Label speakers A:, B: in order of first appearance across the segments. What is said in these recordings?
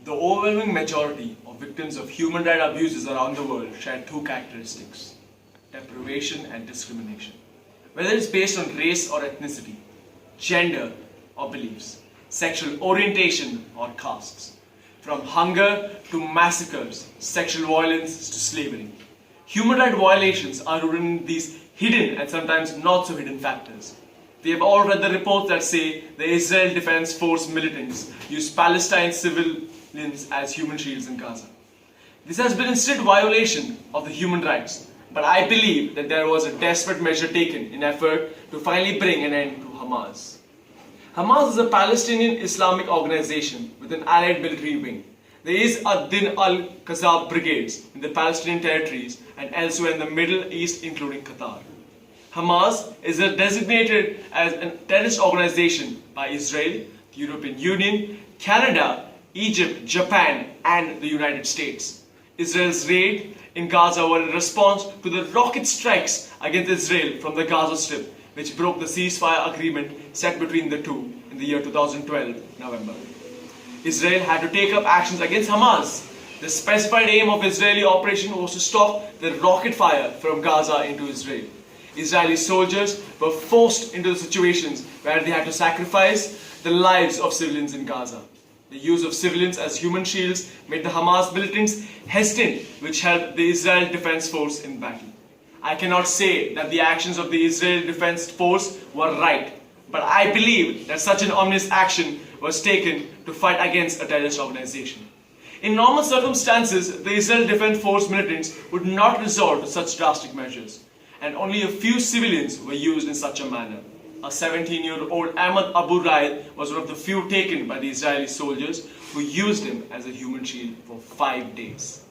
A: The overwhelming majority of victims of human rights abuses around the world share two characteristics: deprivation and discrimination. Whether it's based on race or ethnicity, gender or beliefs, sexual orientation or castes, from hunger to massacres, sexual violence to slavery. Human rights violations are rooted in these hidden and sometimes not so hidden factors. We have all read the reports that say the Israel Defense Force militants use Palestine civilians as human shields in Gaza. This has been in strict violation of the human rights, but I believe that there was a desperate measure taken in effort to finally bring an end to Hamas. Hamas is a Palestinian Islamic organization with an allied military wing. There is ad-Din al-Qassam brigades in the Palestinian territories and elsewhere in the Middle East, including Qatar. Hamas is designated as a terrorist organization by Israel, the European Union, Canada, Egypt, Japan, and the United States. Israel's raid in Gaza were in response to the rocket strikes against Israel from the Gaza Strip, which broke the ceasefire agreement set between the two in the year 2012, November. Israel had to take up actions against Hamas. The specified aim of Israeli operation was to stop the rocket fire from Gaza into Israel. Israeli soldiers were forced into the situations where they had to sacrifice the lives of civilians in Gaza. The use of civilians as human shields made the Hamas militants hesitant, which helped the Israel Defense Force in battle. I cannot say that the actions of the Israel Defense Force were right, but I believe that such an ominous action was taken to fight against a terrorist organization. In normal circumstances, the Israel Defense Force militants would not resort to such drastic measures, and only a few civilians were used in such a manner. A 17-year-old Ahmad Abu Raid was one of the few taken by the Israeli soldiers who used him as a human shield for 5 days.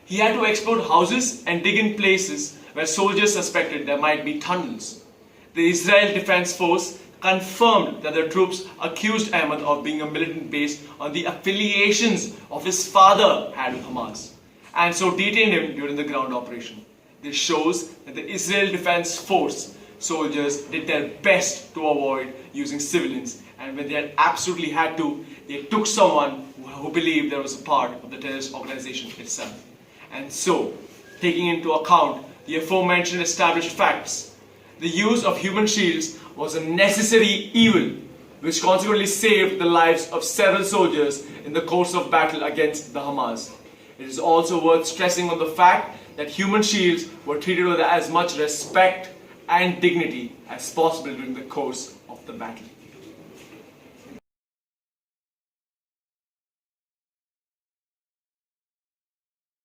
A: He had to explode houses and dig in places where soldiers suspected there might be tunnels. The Israel Defense Force confirmed that the troops accused Ahmad of being a militant based on the affiliations of his father had with Hamas, and so detained him during the ground operation. This shows that the Israel Defense Force soldiers did their best to avoid using civilians, and when they had absolutely had to, they took someone who believed there was a part of the terrorist organization itself. And so, taking into account the aforementioned established facts, the use of human shields was a necessary evil which consequently saved the lives of several soldiers in the course of battle against the Hamas. It is also worth stressing on the fact that human shields were treated with as much respect and dignity as possible during the course of the battle.